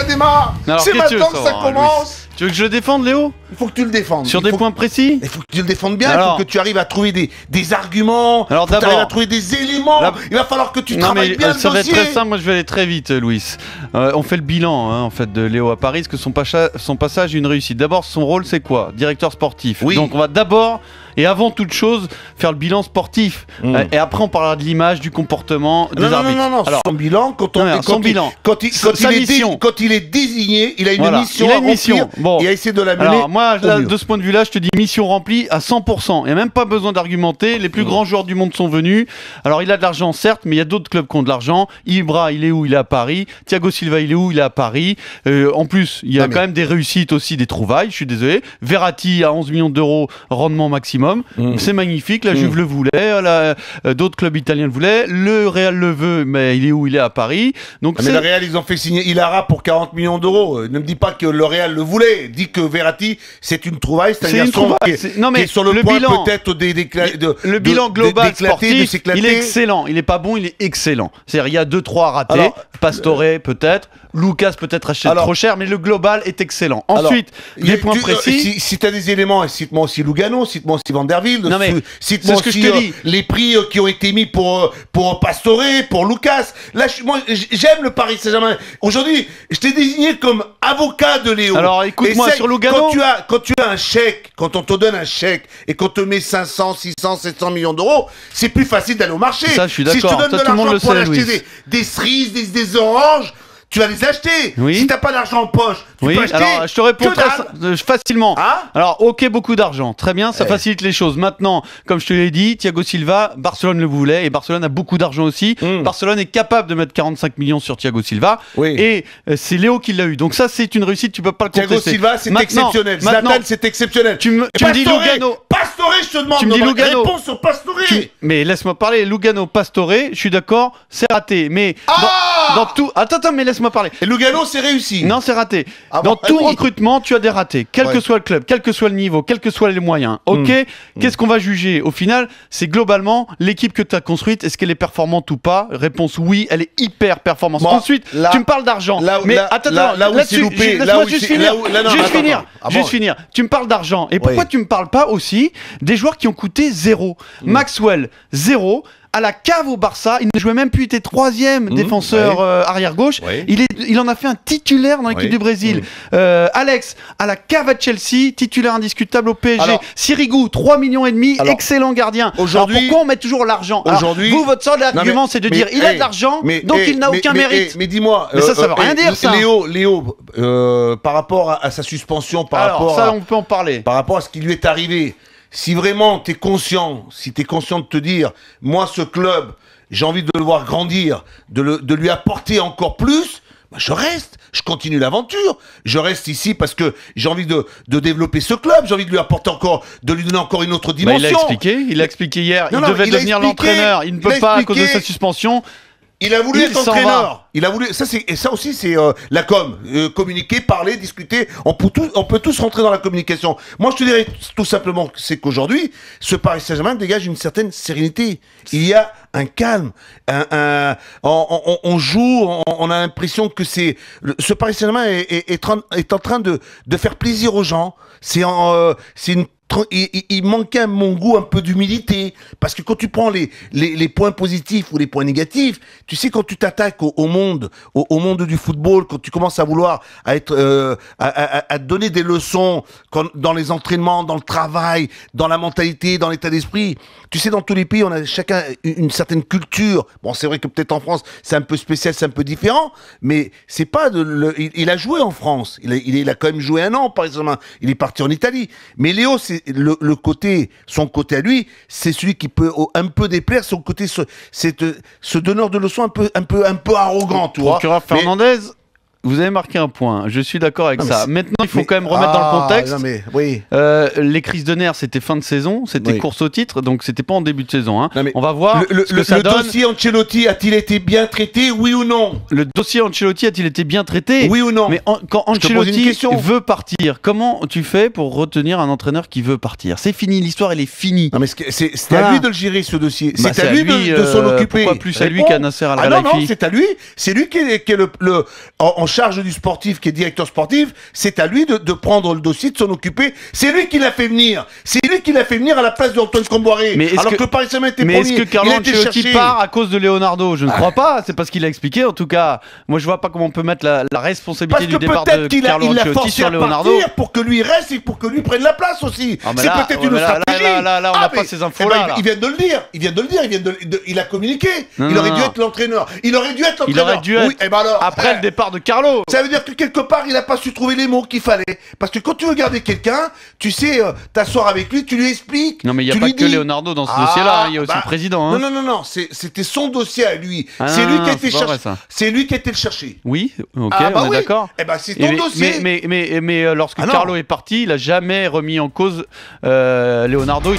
démarre. C'est maintenant que ça commence. Tu veux que je le défende, Léo? Il faut que tu le défendes. Sur des points précis? Il faut que tu le défendes bien, il faut que tu arrives à trouver des arguments, alors il faut que tu arrives à trouver des éléments, il va falloir que tu travailles bien le dossier. Ça va être très simple, moi je vais aller très vite, Louis. On fait le bilan en fait, de Léo à Paris, est-ce que son passage est une réussite? D'abord, son rôle c'est quoi? Directeur sportif. Oui. Donc on va d'abord et avant toute chose faire le bilan sportif. Et après on parlera de l'image, du comportement, des arbitres. Non, alors, son bilan, quand il est désigné, il a une mission à remplir. Bon. Et à essayer de la mener. Alors moi, là, de ce point de vue-là, je te dis mission remplie à 100%. Il n'y a même pas besoin d'argumenter. Les plus grands joueurs du monde sont venus. Alors il a de l'argent, certes, mais il y a d'autres clubs qui ont de l'argent. Ibra, il est où? Il est à Paris. Thiago Silva, il est où? Il est à Paris. En plus, il y a quand même des réussites aussi, des trouvailles. Je suis désolé. Verratti à 11 millions d'euros, rendement maximum. C'est magnifique. La Juve le voulait. D'autres clubs italiens le voulaient. Le Real le veut, mais il est où? Il est à Paris. Donc mais le Real, ils ont fait signer Ilara pour 40 millions d'euros. Ne me dis pas que le Real le voulait. Dis que Verratti, c'est une trouvaille. C'est un garçon qui est sur le point bilan, peut-être le bilan global sportif, il est excellent. Il est pas bon, il est excellent. C'est-à-dire, il y a 2-3 ratés. Alors, Pastore peut-être. Lucas peut-être acheté trop cher, mais le global est excellent. Ensuite, les points précis. Si tu as des éléments, cite-moi aussi Lugano, cite-moi aussi Van der Velde, cite-moi aussi les prix qui ont été mis pour Pastore, pour Lucas. Là, moi, j'aime le Paris Saint-Germain. Aujourd'hui, je t'ai désigné comme avocat de Léo. Alors, écoute-moi sur Lugano. Quand tu as un chèque, quand on te donne un chèque et qu'on te met 500, 600, 700 millions d'euros, c'est plus facile d'aller au marché. Ça, je suis d'accord. Si je te donne de l'argent pour acheter des cerises, des oranges, tu vas les acheter. Si t'as pas d'argent en poche, tu peux acheter. Alors je te réponds facilement. Alors ok, beaucoup d'argent, très bien, ça facilite les choses. Maintenant, comme je te l'ai dit, Thiago Silva, Barcelone le voulait et Barcelone a beaucoup d'argent aussi. Barcelone est capable de mettre 45 millions sur Thiago Silva et c'est Léo qui l'a eu. Donc ça, c'est une réussite, tu peux pas le contester. Thiago Silva, c'est exceptionnel. Zlatan, c'est exceptionnel. Tu me dis Lugano. Pastore, je te demande. Tu me dis Lugano. Réponse sur Pastore. Mais laisse-moi parler. Lugano, Pastore, je suis d'accord, c'est raté. Mais dans tout. Attends, mais laisse-moi parler. Et Lugano, c'est réussi. Non, c'est raté. Dans tout recrutement, tu as des ratés. Quel que soit le club, quel que soit le niveau, quels que soient les moyens. Ok. Qu'est-ce qu'on va juger? Au final, c'est globalement l'équipe que tu as construite. Est-ce qu'elle est performante ou pas? Réponse oui, elle est hyper performante. Ensuite, tu me parles d'argent. Mais attends, là où c'est loupé. Laisse-moi juste finir. Tu me parles d'argent. Et pourquoi tu me parles pas aussi des joueurs qui ont coûté 0? Maxwell, 0. À la cave au Barça, il ne jouait même plus, il était 3e défenseur arrière-gauche. Il en a fait un titulaire dans l'équipe du Brésil. Alex, à la cave à Chelsea, titulaire indiscutable au PSG. Alors, Sirigu, 3,5 millions, excellent gardien. Aujourd'hui, pourquoi on met toujours l'argent? Vous, votre seul argument, c'est de dire il a de l'argent, donc il n'a aucun mérite. Mais dis-moi, ça veut rien dire, ça. Léo, par rapport à sa suspension, on peut en parler. Par rapport à ce qui lui est arrivé, si vraiment tu es conscient, de te dire, moi ce club, j'ai envie de le voir grandir, de lui apporter encore plus, bah je reste, je continue l'aventure, je reste ici parce que j'ai envie de développer ce club, j'ai envie de lui apporter de lui donner encore une autre dimension. Il a expliqué hier, il devait devenir l'entraîneur, il ne peut pas à cause de sa suspension. Il a voulu être entraîneur. Il a voulu. Ça aussi, c'est la com. Communiquer, parler, discuter. On peut tous rentrer dans la communication. Moi, je te dirais tout simplement, c'est qu'aujourd'hui, ce Paris Saint-Germain dégage une certaine sérénité. Il y a un calme. On joue. On a l'impression que ce Paris Saint-Germain est en train de faire plaisir aux gens. Il manquait à mon goût un peu d'humilité, parce que quand tu prends les points positifs ou les points négatifs, tu sais, quand tu t'attaques au monde du football, quand tu commences à vouloir à te donner des leçons dans les entraînements, dans le travail, dans la mentalité, dans l'état d'esprit, tu sais, dans tous les pays, on a chacun une certaine culture. Bon, c'est vrai que peut-être en France, c'est un peu spécial, c'est un peu différent, mais c'est pas il a joué en France, il a quand même joué 1 an, par exemple, il est parti en Italie, mais Léo, c'est son côté à lui, c'est celui qui peut un peu déplaire, son côté, ce donneur de leçons un peu arrogant, tu vois. Procureur Fernandez, vous avez marqué un point, je suis d'accord avec ça. Maintenant, il faut quand même remettre dans le contexte. Les crises de nerfs, c'était fin de saison, c'était course au titre, donc c'était pas en début de saison. Hein. On va voir ce que ça donne. Le dossier Ancelotti a-t-il été bien traité, oui ou non? Le dossier Ancelotti a-il été bien traité? Oui ou non? Mais quand Ancelotti veut partir, comment tu fais pour retenir un entraîneur qui veut partir? C'est fini, l'histoire elle est finie. Non mais c'est à lui de le gérer, ce dossier. C'est à lui de s'en occuper. Pourquoi plus à lui qu'à Nasser Al-Khelaifi? Non, c'est à lui. C'est lui qui est charge du sportif, qui est directeur sportif, c'est à lui de prendre le dossier, de s'en occuper. C'est lui qui l'a fait venir. C'est lui qui l'a fait venir à la place d'Antoine Comboiré. Alors que le Paris Saint-Germain était premier. Mais est-ce que Carlo Ancelotti part à cause de Leonardo? Je ne crois pas. C'est parce qu'il a expliqué. En tout cas, moi je vois pas comment on peut mettre la responsabilité du départ de Carlo Ancelotti sur Leonardo. Pour que lui reste et pour que lui prenne la place aussi. C'est peut-être une stratégie. Là, on n'a pas ces infos-là. Il vient de le dire. Il a communiqué. Il aurait dû être l'entraîneur. Il aurait dû être oui, et ben alors, après le départ de Carlo. Ça veut dire que quelque part, il n'a pas su trouver les mots qu'il fallait. Parce que quand tu veux garder quelqu'un, tu sais, t'asseoir avec lui, tu lui expliques. Non, mais il n'y a pas que Leonardo dans ce dossier-là. Il y a aussi le président. Non. C'était son dossier à lui. C'est lui qui a été cherché. C'est lui qui a été le chercher. Oui, ok, on est d'accord. Eh ben, c'est ton dossier. Mais lorsque Carlo est parti, il n'a jamais remis en cause Leonardo.